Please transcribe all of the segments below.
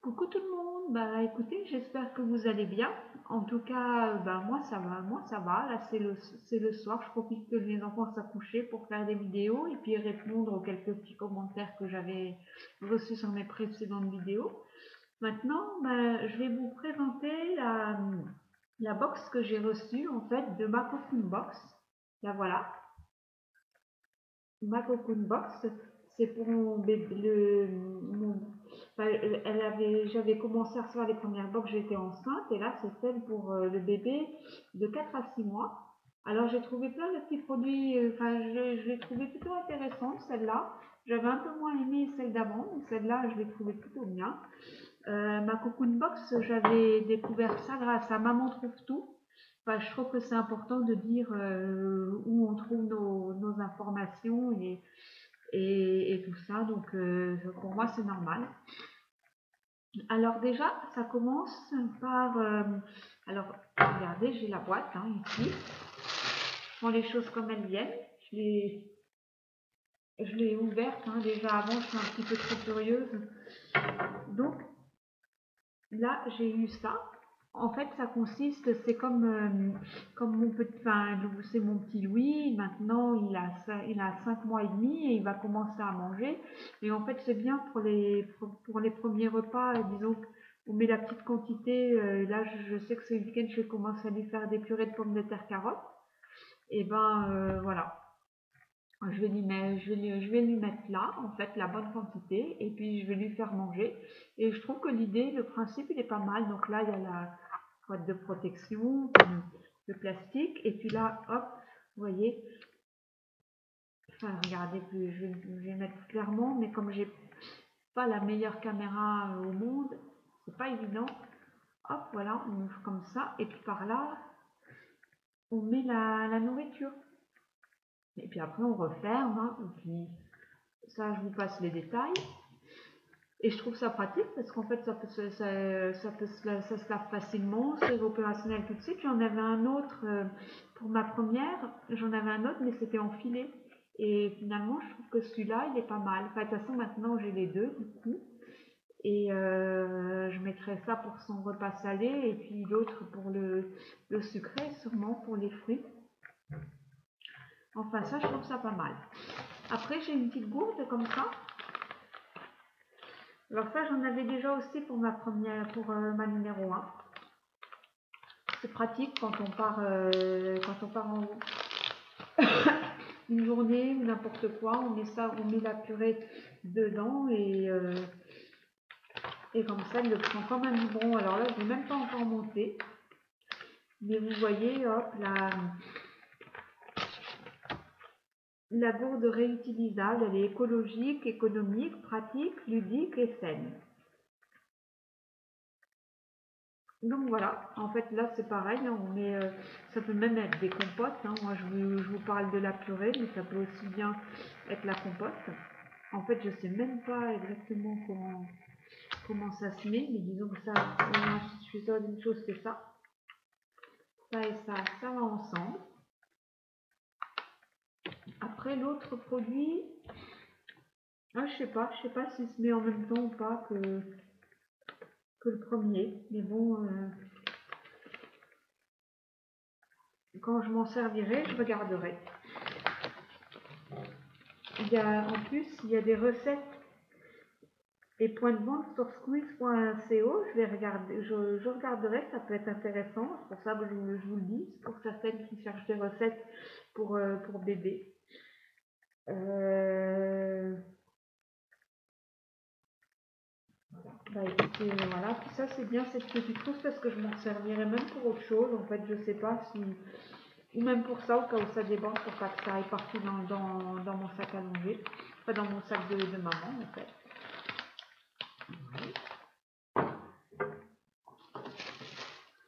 Coucou tout le monde, bah écoutez, j'espère que vous allez bien. En tout cas, bah moi ça va. Là c'est le soir, je profite que les enfants soient couchés pour faire des vidéos et puis répondre aux quelques petits commentaires que j'avais reçus sur mes précédentes vidéos. Maintenant, bah, je vais vous présenter la box que j'ai reçue en fait de ma Cocoon Box. La voilà, ma Cocoon Box, c'est pour mon bébé, enfin, j'avais commencé à recevoir les premières box, j'étais enceinte, et là c'est celle pour le bébé de 4 à 6 mois. Alors j'ai trouvé plein de petits produits, enfin je l'ai trouvé plutôt intéressante celle-là. J'avais un peu moins aimé celle d'avant, mais celle-là je l'ai trouvée plutôt bien. Ma Cocoon Box, j'avais découvert ça grâce à Maman trouve tout. Enfin, je trouve que c'est important de dire où on trouve nos informations et tout ça. Donc, pour moi, c'est normal. Alors déjà, ça commence par... alors, regardez, j'ai la boîte ici. Je prends les choses comme elles viennent. Je l'ai ouverte. Déjà avant, je suis un petit peu trop curieuse. Donc, là, j'ai eu ça. En fait, ça consiste, c'est comme mon petit, enfin, c'est mon petit Louis. Maintenant, il a 5 mois et demi et il va commencer à manger. Et en fait, c'est bien pour les premiers repas. Disons on met la petite quantité. Là, je sais que ce week-end, je vais commencer à lui faire des purées de pommes de terre carottes. Et ben, voilà. Je vais lui mettre là, en fait, la bonne quantité, et puis je vais lui faire manger. Et je trouve que l'idée, le principe, il est pas mal. Donc là, il y a la boîte de protection, le plastique, et puis là, hop, vous voyez, enfin, regardez, je vais mettre clairement, mais comme j'ai pas la meilleure caméra au monde, c'est pas évident. Hop, voilà, on ouvre comme ça, et puis par là, on met la nourriture. Et puis après, on referme, et puis ça, je vous passe les détails. Et je trouve ça pratique parce qu'en fait, ça se lave facilement, c'est opérationnel tout de suite. J'en avais un autre pour ma première, j'en avais un autre, mais c'était en filet. Et finalement, je trouve que celui-là, il est pas mal. Enfin, de toute façon, maintenant, j'ai les deux, du coup. Et je mettrai ça pour son repas salé et puis l'autre pour le sucré, sûrement pour les fruits. Enfin, ça, je trouve ça pas mal. Après, j'ai une petite gourde comme ça. Alors ça, j'en avais déjà aussi pour ma première, pour ma numéro 1. C'est pratique quand on part en une journée ou n'importe quoi. On met ça, on met la purée dedans et comme ça, il le prend comme un biberon. Alors là, je n'ai même pas encore monté. Mais vous voyez, hop, la gourde réutilisable, elle est écologique, économique, pratique, ludique et saine. Donc voilà, en fait là c'est pareil, on met, ça peut même être des compotes, moi je vous parle de la purée, mais ça peut aussi bien être la compote. En fait je sais même pas exactement comment ça se met, mais disons que ça, je suis sûre d'une chose, c'est ça. Ça et ça va ensemble. Après l'autre produit, je sais pas s'il se met en même temps ou pas que le premier, mais bon, quand je m'en servirai, je regarderai. En plus, il y a des recettes et points de vente sur squeeze.co. Je regarderai, ça peut être intéressant. C'est pour ça que je vous le dis, pour certaines qui cherchent des recettes pour bébé. Bah écoutez, voilà, ça c'est bien cette petite trousse parce que je m'en servirai même pour autre chose. En fait, je sais pas si. Ou même pour ça, au cas où ça déborde, pour pas que ça aille partout dans mon sac à langer. Pas dans mon sac de maman, en fait.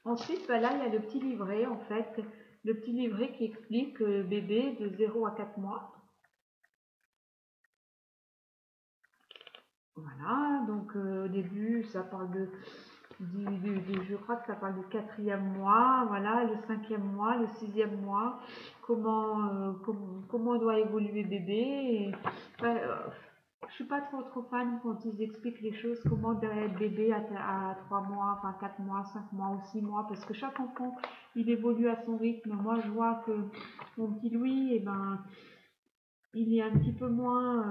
Ensuite, bah là, il y a le petit livret, en fait. Le petit livret qui explique bébé de 0 à 4 mois. Voilà, donc au début, ça parle je crois que ça parle du 4e mois, voilà, le 5e mois, le 6e mois, comment doit évoluer bébé. je suis pas trop fan quand ils expliquent les choses, comment être bébé à 3 mois, enfin 4 mois, 5 mois ou 6 mois, parce que chaque enfant, il évolue à son rythme. Moi, je vois que mon petit Louis, eh ben, il est un petit peu moins,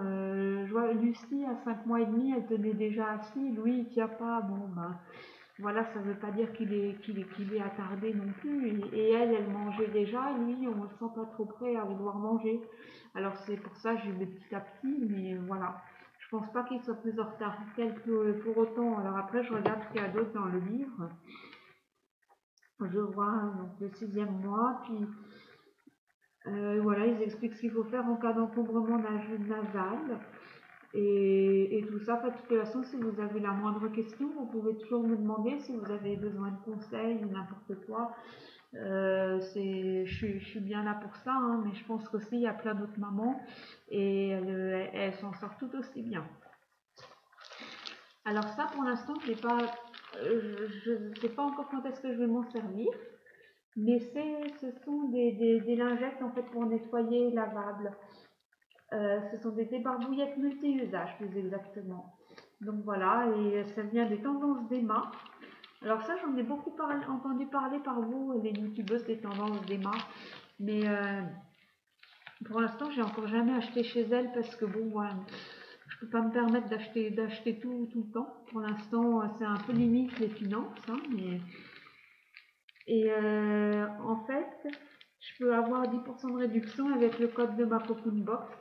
je vois Lucie à 5 mois et demi, elle tenait déjà assis, Louis, il tient pas, bon, ben, voilà, ça veut pas dire qu'il est attardé non plus, et elle mangeait déjà, lui, on le sent pas trop prêt à vouloir manger. Alors c'est pour ça que je vais petit à petit, mais voilà. Je pense pas qu'il soit plus en retard qu'elle pour autant. Alors après, je regarde ce qu'il y a d'autre dans le livre. Je vois donc le 6e mois, puis voilà, ils expliquent ce qu'il faut faire en cas d'encombrement nasal. Et tout ça, de toute façon, si vous avez la moindre question, vous pouvez toujours me demander si vous avez besoin de conseils ou n'importe quoi. Je suis bien là pour ça, hein, mais je pense qu'aussi il y a plein d'autres mamans et elles s'en sortent tout aussi bien. Alors ça, pour l'instant, je ne sais pas encore quand est-ce que je vais m'en servir, mais ce sont des lingettes en fait pour nettoyer lavables. Ce sont des débarbouillettes multi-usages, plus exactement. Donc voilà, et ça vient des tendances d'Emma. Alors ça, j'en ai beaucoup entendu parler par vous, les youtubeuses des tendances d'Emma. Mais pour l'instant, j'ai encore jamais acheté chez elle parce que bon, ouais, je peux pas me permettre d'acheter tout le temps. Pour l'instant, c'est un peu limite les finances. Hein, et en fait, je peux avoir 10% de réduction avec le code de ma Cocoon Box.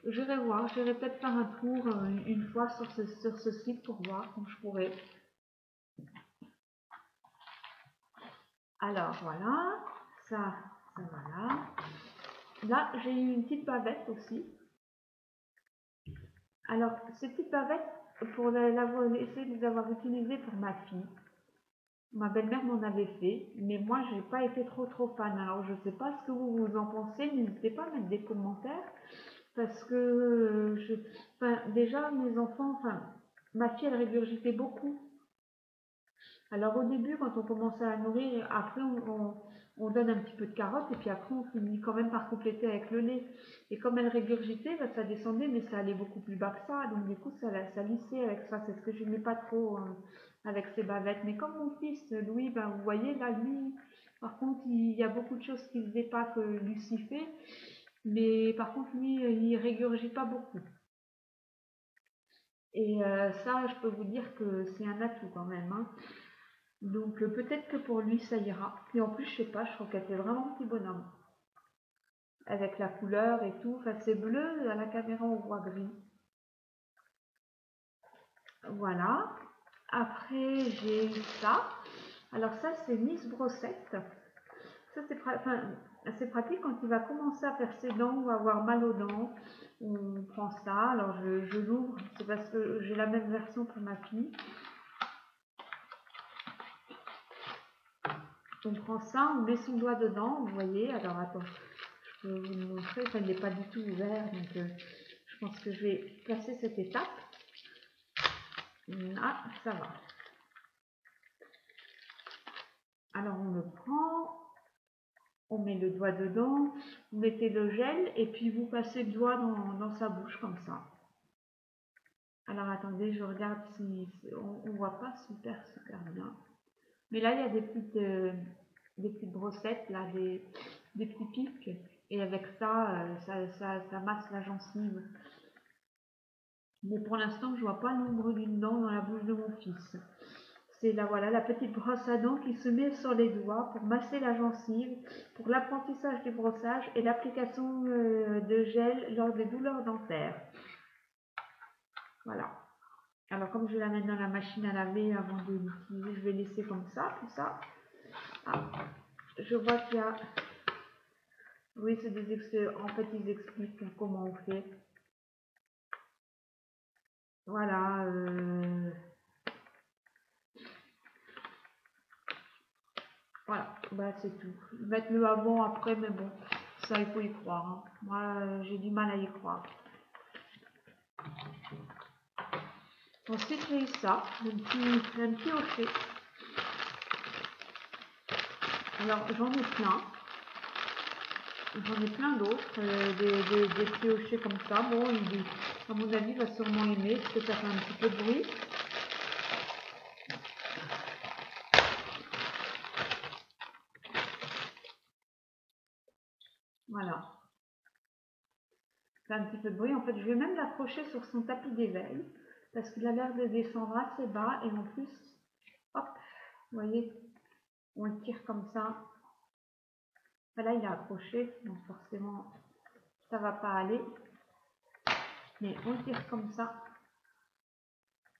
J'irai voir, j'irai peut-être faire un tour une fois sur ce site pour voir comme je pourrais. Alors voilà, ça voilà. Là, j'ai eu une petite bavette aussi. Alors, ces petites bavettes, pour essayer de les avoir utilisées pour ma fille. Ma belle-mère m'en avait fait, mais moi, j'ai pas été trop fan. Alors, je sais pas ce que vous en pensez, n'hésitez pas à mettre des commentaires. Parce que, déjà, mes enfants, ma fille, elle régurgitait beaucoup. Alors au début, quand on commençait à nourrir, après on donne un petit peu de carottes et puis après on finit quand même par compléter avec le lait. Et comme elle régurgitait, bah, ça descendait, mais ça allait beaucoup plus bas que ça. Donc du coup, ça lissait avec ça. C'est ce que je n'aimais pas trop avec ces bavettes. Mais comme mon fils, Louis, ben, vous voyez, là, lui, par contre, il y a beaucoup de choses qu'il ne faisait pas que Lucie fait. Mais par contre, lui, il régurgite pas beaucoup. Et ça, je peux vous dire que c'est un atout quand même. Hein. Donc peut-être que pour lui ça ira. Et en plus je sais pas, je trouve qu'elle fait vraiment petit bonhomme. Avec la couleur et tout. Enfin c'est bleu, à la caméra on voit gris. Voilà. Après j'ai eu ça. Alors ça c'est Miss Brossette. Ça c'est pratique quand il va commencer à faire ses dents ou avoir mal aux dents. On prend ça. Alors je l'ouvre. C'est parce que j'ai la même version pour ma fille. On prend ça, on met son doigt dedans, vous voyez. Alors attends, je vais vous le montrer, ça n'est pas du tout ouvert, donc je pense que je vais placer cette étape. Ah, ça va. Alors on le prend, on met le doigt dedans, vous mettez le gel et puis vous passez le doigt dans sa bouche comme ça. Alors attendez, je regarde si on voit pas super bien. Mais là il y a des petites brossettes, là, des petits pics. Et avec ça, ça masse la gencive. Mais pour l'instant, je vois pas l'ombre d'une dent dans la bouche de mon fils. C'est là, voilà, la petite brosse à dents qui se met sur les doigts pour masser la gencive, pour l'apprentissage du brossage et l'application de gel lors des douleurs dentaires. Voilà. Alors, comme je la mets dans la machine à laver avant de l'utiliser, je vais laisser comme ça, tout ça. Ah, je vois qu'il y a... Oui, en fait, ils expliquent comment on fait. Voilà. Voilà, bah, c'est tout. Mettre le avant, après, mais bon, ça, il faut y croire. Hein. Moi, j'ai du mal à y croire. Ensuite, j'ai eu ça, un petit hochet. Alors, j'en ai plein. J'en ai plein d'autres, des piochés comme ça. Bon, à mon avis, il va sûrement aimer parce que ça fait un petit peu de bruit. Voilà. C'est un petit peu de bruit. En fait, je vais même l'accrocher sur son tapis d'éveil parce qu'il a l'air de descendre assez bas et en plus, hop, vous voyez, on le tire comme ça. Là, il est accroché, donc forcément, ça va pas aller. Mais on le tire comme ça.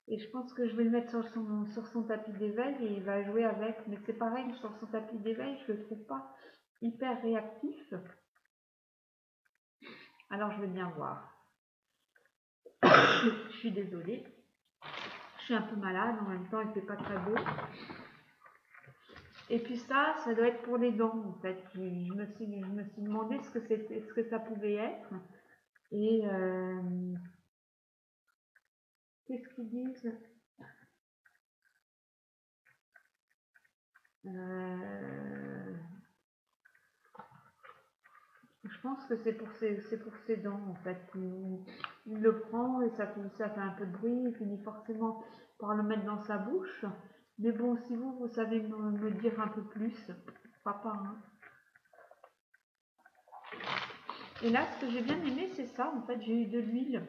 Et je pense que je vais le mettre sur son tapis d'éveil et il va jouer avec. Mais c'est pareil, sur son tapis d'éveil, je le trouve pas hyper réactif. Alors, je vais bien voir. Je suis désolée. Je suis un peu malade, en même temps, il fait pas très beau. Et puis ça doit être pour les dents, en fait. Je me suis demandé ce que ça pouvait être. Et qu'est-ce qu'ils disent? Je pense que c'est pour ses dents, en fait. Il le prend et ça fait un peu de bruit. Il finit forcément par le mettre dans sa bouche. Mais bon, si vous savez me dire un peu plus, pourquoi pas, hein. Et là, ce que j'ai bien aimé, c'est ça. En fait, j'ai eu de l'huile.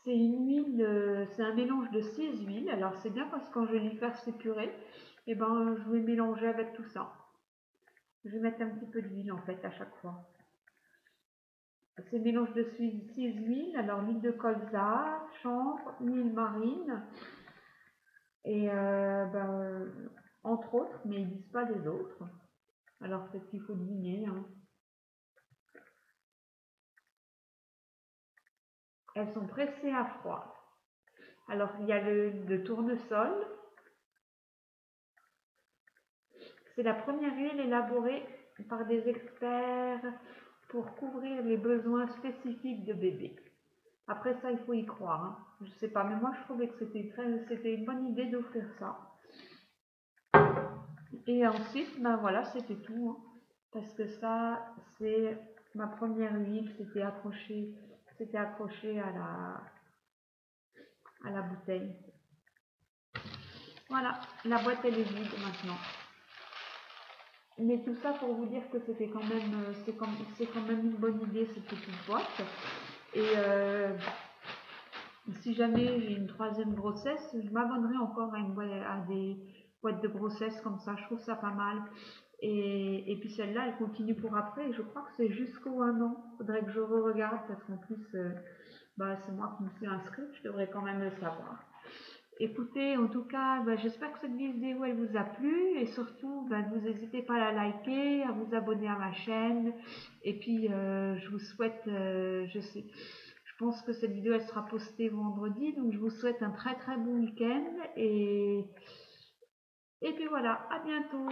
C'est une huile, c'est un mélange de 6 huiles. Alors, c'est bien parce que quand je vais lui faire ses purées, et ben, je vais mélanger avec tout ça. Je vais mettre un petit peu d'huile, en fait, à chaque fois. C'est un mélange de 6 huiles. Alors, l'huile de colza, chanvre, huile marine. Et, entre autres, mais ils ne disent pas les autres. Alors, peut-être qu'il faut deviner, hein. Elles sont pressées à froid. Alors, il y a le tournesol. C'est la première huile élaborée par des experts pour couvrir les besoins spécifiques de bébé. Après ça, il faut y croire, hein. Je ne sais pas, mais moi je trouvais que c'était une bonne idée d'offrir ça. Et ensuite, ben voilà, c'était tout, hein. Parce que ça, c'est ma première huile, c'était accroché à la bouteille. Voilà, la boîte elle est vide maintenant. Mais tout ça pour vous dire que c'était quand même, c'est quand même une bonne idée cette petite boîte. Et si jamais j'ai une troisième grossesse, je m'abonnerai encore à des boîtes de grossesse comme ça. Je trouve ça pas mal. Et puis celle-là, elle continue pour après. Et je crois que c'est jusqu'au 1 an. Il faudrait que je regarde parce qu'en plus, c'est moi qui me suis inscrite. Je devrais quand même le savoir. Écoutez, en tout cas, j'espère que cette vidéo elle vous a plu et surtout, vous n'hésitez pas à la liker, à vous abonner à ma chaîne. Et puis, je vous souhaite, je pense que cette vidéo elle sera postée vendredi, donc je vous souhaite un très très bon week-end et puis voilà, à bientôt.